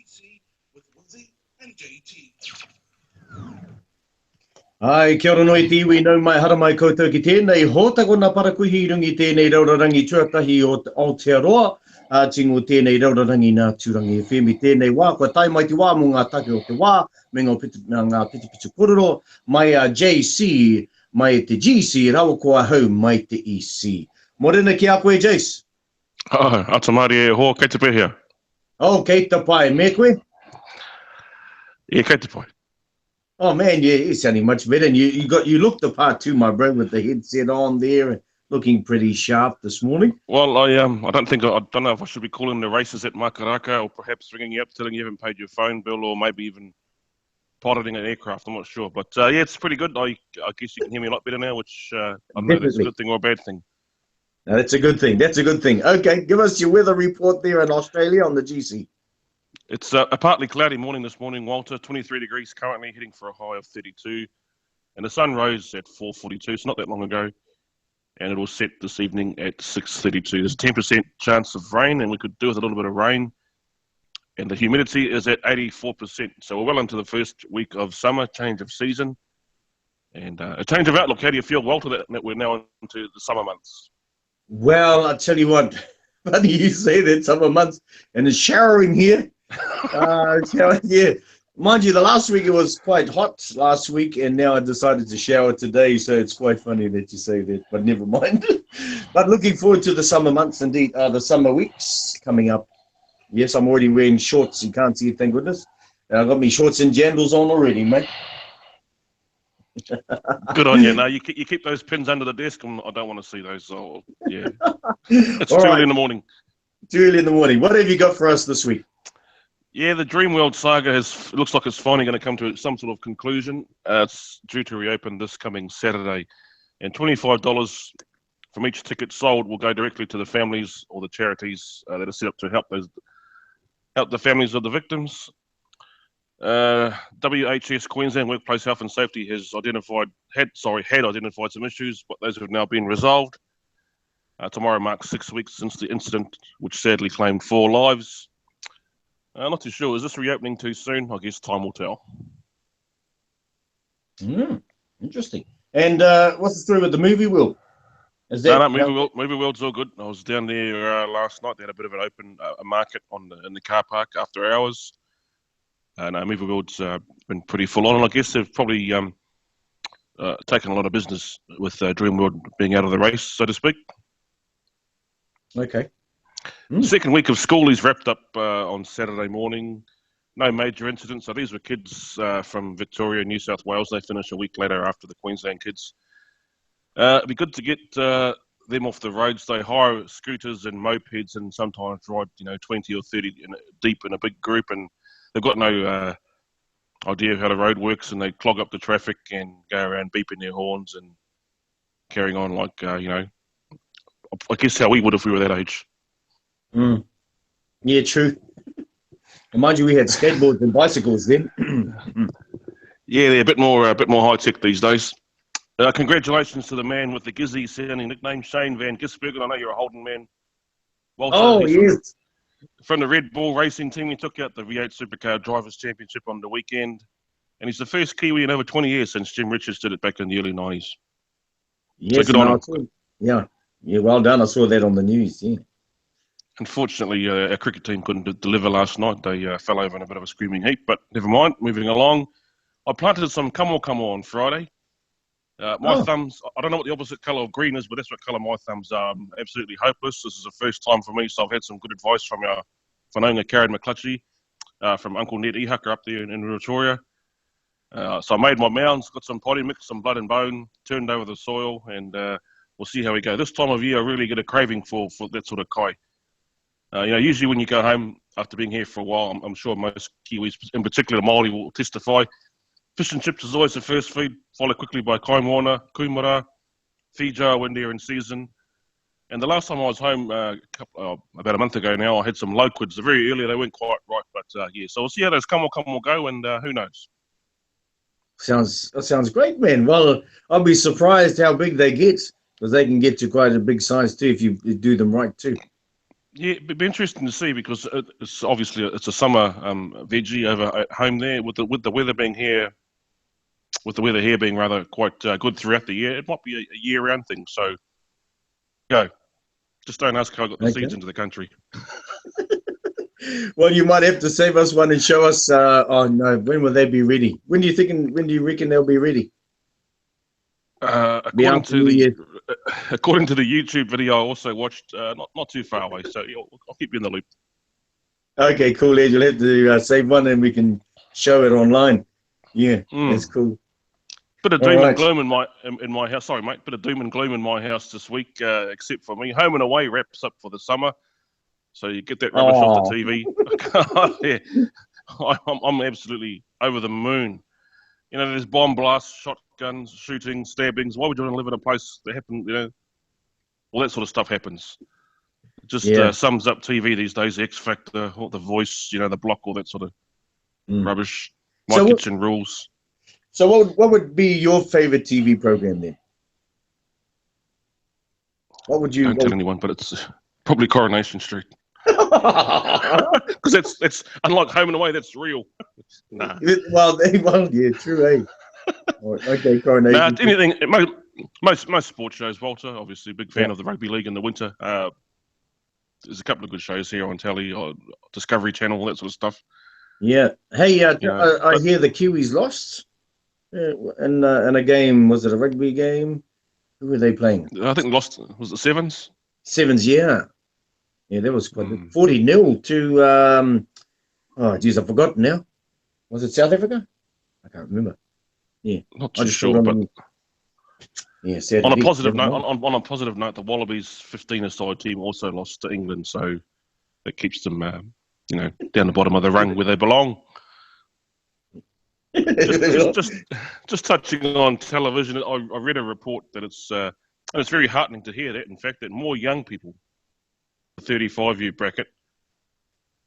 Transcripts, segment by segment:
GC with Wizzy and JT. Ai, kia ora noi tiwi nau mai hara mai koutou ki tēnei hōtako nā parakuhi I rungi tēnei raurarangi tuatahi o Aotearoa, tingo tēnei raurarangi nā Turanga FM I tēnei wā, kua tai mai te wā mo ngā take o te wā, me ngā piti kōrero, mai a Jase, mai te Jase, rawa kua hau mai te EC. Morena ki a koe, Jase? Ata Māori e hoa, kei te pēhea. Oh, kei te pai, me koe? Kei te pai. Oh man, yeah, you're sounding much better. And you look the part too, my bro, with the headset on there, looking pretty sharp this morning. Well, I don't know if I should be calling the races at Makaraka or perhaps ringing you up, telling you haven't paid your phone bill, or maybe even piloting an aircraft. I'm not sure, but yeah, it's pretty good. I guess you can hear me a lot better now, which I don't know if that's a good thing or a bad thing. No, that's a good thing. That's a good thing. Okay, give us your weather report there in Australia on the GC. It's a partly cloudy morning this morning, Walter. 23 degrees currently, heading for a high of 32. And the sun rose at 4:42, so not that long ago. And it will set this evening at 6:32. There's a 10% chance of rain, and we could do with a little bit of rain. And the humidity is at 84%. So we're well into the first week of summer, change of season. And a change of outlook. How do you feel, Walter, that we're now into the summer months? Well, I tell you what, funny you say that, summer months, and it's showering here. Yeah, mind you, the last week it was quite hot last week, and now I decided to shower today, so it's quite funny that you say that, but never mind. But looking forward to the summer months, indeed, the summer weeks coming up. Yes, I'm already wearing shorts. You can't see it, thank goodness. And I've got me shorts and jandals on already, mate. Good on you. No, you keep those pins under the desk. I don't want to see those. So, yeah. It's too early in the morning. Too early in the morning. What have you got for us this week? Yeah, the Dreamworld saga looks like it's finally going to come to some sort of conclusion. It's due to reopen this coming Saturday. And $25 from each ticket sold will go directly to the families or the charities that are set up to help the families of the victims. WHS Queensland Workplace Health and Safety had identified some issues, but those have now been resolved. Tomorrow marks 6 weeks since the incident, which sadly claimed 4 lives. Not too sure. Is this reopening too soon? I guess time will tell. Interesting. And what's the story with the movie wheel? Movie World's all good. I was down there last night. They had a bit of an open market in the car park after hours. Movie World's been pretty full on, and I guess they've probably taken a lot of business with Dreamworld being out of the race, so to speak. Okay. Second week of school is wrapped up on Saturday morning. No major incidents. So these were kids from Victoria, New South Wales. They finish a week later after the Queensland kids. It'd be good to get them off the roads. They hire scooters and mopeds and sometimes ride, 20 or 30 deep in a big group, and they've got no idea of how the road works, and they clog up the traffic and go around beeping their horns and carrying on like, I guess how we would if we were that age. Yeah, true. And mind you, we had skateboards and bicycles then. Yeah, they're a bit more high tech these days. Congratulations to the man with the Gizzy sounding nickname, Shane Van Gisbergen. I know you're a Holden man. Walter, yes. From the Red Bull Racing team, he took out the V8 Supercar Drivers' Championship on the weekend, and he's the first Kiwi in over 20 years since Jim Richards did it back in the early 90s. Yes, so good on him. Yeah, well done. I saw that on the news. Yeah. Unfortunately, our cricket team couldn't deliver last night. They fell over in a bit of a screaming heap, but never mind. Moving along, I planted some kamo on Friday. My thumbs, I don't know what the opposite colour of green is, but that's what colour my thumbs are. I'm absolutely hopeless. This is the first time for me, so I've had some good advice from our whanaunga Karen McClutchy, from Uncle Ned Ehaka up there in Victoria. So I made my mounds, got some potty mix, some blood and bone, turned over the soil, and we'll see how we go. This time of year, I really get a craving for that sort of kai. Usually when you go home after being here for a while, I'm sure most Kiwis, in particular Māori, will testify. Fish and chips is always the first feed, followed quickly by kaimoana, kumara, fija when they're in season. And the last time I was home, about a month ago now, I had some loquids. They're very early, they weren't quite right, but yeah. So we'll see how those kamo go, and who knows. Sounds great, man. Well, I'll be surprised how big they get, because they can get to quite a big size too if you do them right too. Yeah, it'd be interesting to see because it's obviously it's a summer veggie over at home there with the weather being here, with the weather here being rather quite good throughout the year. It might be a year-round thing. So, go. Just don't ask how I got the seeds Okay. into the country. Well, you might have to save us one and show us. Oh no, when will they be ready? When do you reckon they'll be ready? Be According after to New the Year. according to the YouTube video I also watched, not too far away. So yeah, I'll keep you in the loop. Okay, cool, Ed. You'll have to save one and we can show it online. Yeah, that's cool. Bit of All doom and right. gloom in my house. Sorry, mate. Bit of doom and gloom in my house this week, except for me. Home and Away wraps up for the summer, so you get that rubbish off the Oh, TV. Yeah, I'm absolutely over the moon. You know, there's bomb blasts, shotguns, shootings, stabbings. Why would you want to live in a place that happen? You know, all that sort of stuff happens. It just yeah. sums up TV these days. X Factor, The Voice, you know, The Block, all that sort of Mm. rubbish. My So, Kitchen Rules. so what would be your favorite TV program then? What would you? Don't tell anyone, but it's probably Coronation Street. Because that's unlike Home and Away, that's real. Nah, well, yeah, true, eh? Okay, nah. Coronation. Anything. Most sports shows. Walter, obviously, big fan of the rugby league in the winter. There's a couple of good shows here on telly, Discovery Channel, all that sort of stuff. Yeah. Hey, You know, I hear the Kiwis lost in a game. Was it a rugby game? Who were they playing? I think lost. Was it Sevens? Sevens, yeah. Yeah, that was quite 40-0 to oh geez, I've forgotten now. Was it South Africa? I can't remember. Yeah. Not I too just sure, but yeah, on a Saturday. positive note, on a positive note, the Wallabies 15-a-side team also lost to England, so that keeps them, you know, down the bottom of the rung where they belong. Just touching on television, I read a report that and it's very heartening to hear that. In fact, that more young people, the 35-year bracket,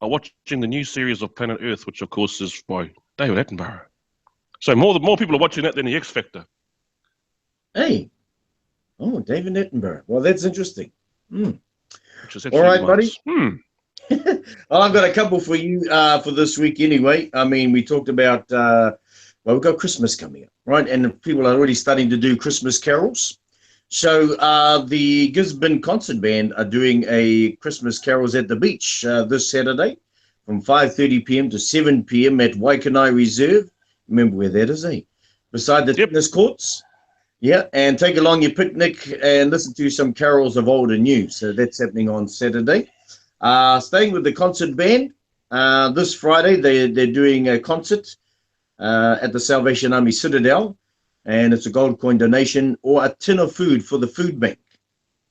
are watching the new series of Planet Earth, which of course is by David Attenborough. So more people are watching that than the X Factor. Hey. Oh, David Attenborough. Well, that's interesting. Which is All right, buddy. Well, I've got a couple for you for this week anyway. I mean, we talked about, well, we've got Christmas coming up, right? And people are already starting to do Christmas carols. So the Gisborne Concert Band are doing a Christmas carols at the beach this Saturday from 5:30 p.m. to 7 p.m. at Waikanai Reserve. Remember where that is, eh? Beside the tennis courts. Yeah, and take along your picnic and listen to some carols of old and new. So that's happening on Saturday. Staying with the concert band, this Friday they're doing a concert at the Salvation Army Citadel, and it's a gold coin donation or a tin of food for the food bank.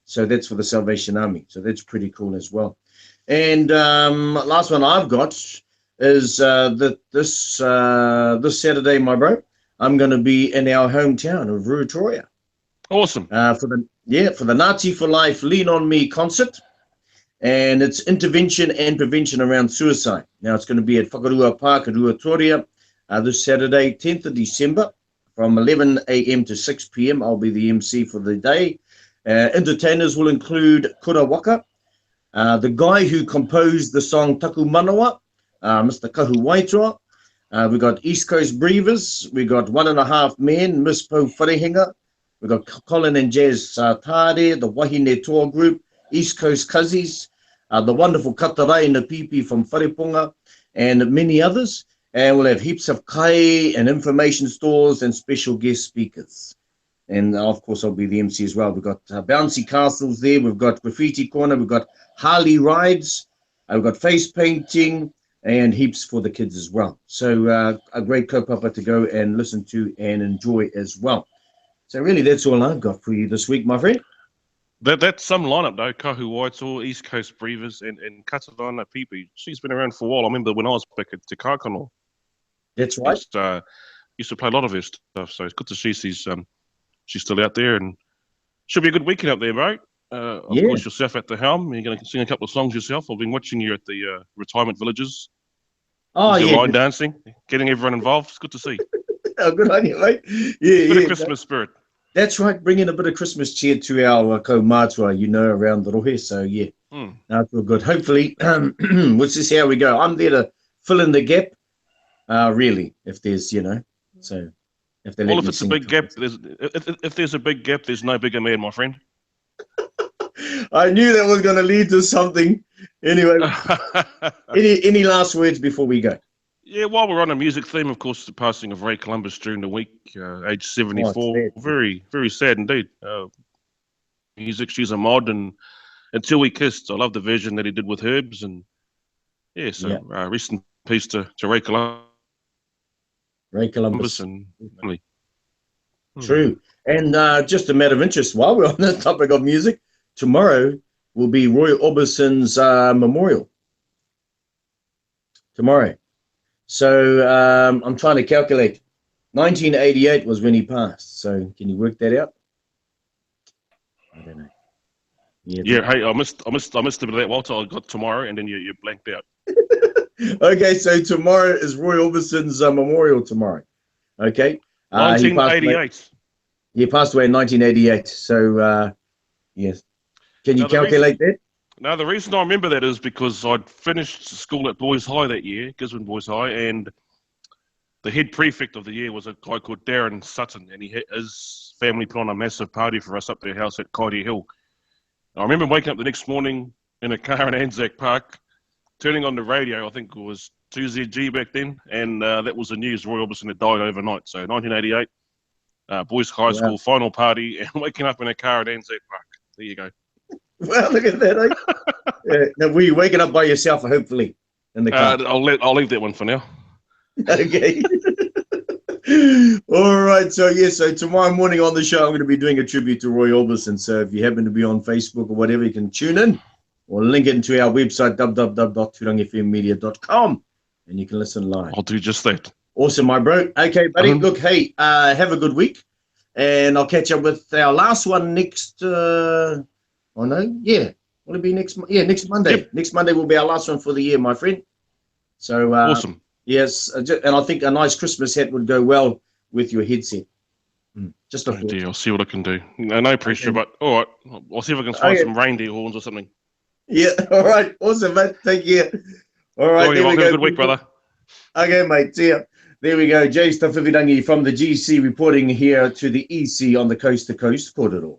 So that's for the Salvation Army. So that's pretty cool as well. And last one I've got is that this Saturday, my bro, I'm going to be in our hometown of Ruatoria. Awesome. For the Nazi for Life Lean On Me concert. And it's intervention and prevention around suicide. Now, it's going to be at Whakarua Park at Ruatoria this Saturday, 10th of December, from 11 a.m. to 6 p.m. I'll be the MC for the day. Entertainers will include Kura Waka, the guy who composed the song Taku Manawa, Mr. Kahu Waitoa. We got East Coast Breathers. We got One and a Half Men, Miss Po Wharehinga. We got Colin and Jase Tare, the Wahine Tour Group, East Coast Cousins, the wonderful Katarai and the Pipi from Wharepunga, and many others. And we'll have heaps of kai and information stores and special guest speakers. And of course, I'll be the MC as well. We've got bouncy castles there. We've got graffiti corner. We've got Harley rides. We've got face painting and heaps for the kids as well. So a great kaupapa to go and listen to and enjoy as well. So really, that's all I've got for you this week, my friend. That's some lineup though. Kahu Waitoa, East Coast Breathers, and Katarana Pipi. She's been around for a while. I remember when I was back at Te Kākano. That's right. Used to play a lot of her stuff, so it's good to see she's still out there, and should be a good weekend up there, mate. Of course, yourself at the helm. You're going to sing a couple of songs yourself. I've been watching you at the retirement villages. Oh, yeah. Line dancing, getting everyone involved. It's good to see. Oh, good on you, mate. Bit of Christmas spirit. That's right, bringing a bit of Christmas cheer to our kaumātua, around the rohe. So, yeah, that's all good. Hopefully, we'll just see how we go. I'm there to fill in the gap, really, if there's, so if they let Well, if me it's a sing big gap, if there's a big gap, there's no bigger man, my friend. I knew that was going to lead to something. Anyway, any last words before we go? Yeah, while we're on a music theme, of course, the passing of Ray Columbus during the week, age 74. Very, very sad indeed. Music, she's a mod, and Until We Kissed, I love the version that he did with Herbs, and yeah, so rest in peace to Ray Columbus. Ray Columbus. And True. And just a matter of interest, while we're on the topic of music, tomorrow will be Roy Orbison's memorial. Tomorrow. So I'm trying to calculate. 1988 was when he passed. So can you work that out? I don't know. Yeah. Hey, I missed a bit of that, Walter. I got tomorrow, and then you blanked out. Okay, so tomorrow is Roy Orbison's memorial tomorrow. Okay. 1988. He passed away in 1988. So yes. Can you calculate that? No, the reason I remember that is because I'd finished school at Boys High that year, Gisborne Boys High, and the head prefect of the year was a guy called Darren Sutton, and his family put on a massive party for us up their house at Kairi Hill. I remember waking up the next morning in a car in Anzac Park, turning on the radio, I think it was 2ZG back then, and that was the news. Roy Orbison had died overnight. So 1988, Boys High School final party, and waking up in a car at Anzac Park. There you go. Well, look at that. Eh? Now, were you waking up by yourself, hopefully, in the car? I'll leave that one for now. Okay. All right. So tomorrow morning on the show, I'm going to be doing a tribute to Roy Orbison. So if you happen to be on Facebook or whatever, you can tune in or link it into our website, www.turangafmmedia.com, and you can listen live. I'll do just that. Awesome, my bro. Okay, buddy. Look, hey, have a good week, and I'll catch up with our last one next. Will it be next? Yeah, next Monday. Yep. Next Monday will be our last one for the year, my friend. So awesome. Yes, and I think a nice Christmas hat would go well with your headset. Just a thought. I'll see what I can do. No pressure, but all right. I'll see if I can find some reindeer horns or something. Yeah, all right. Awesome, mate. Take care. All right, there we go. Have a good week, brother. Okay, mate. See ya. There we go. Jase from the GC reporting here to the EC on the Coast to Coast Kōrero.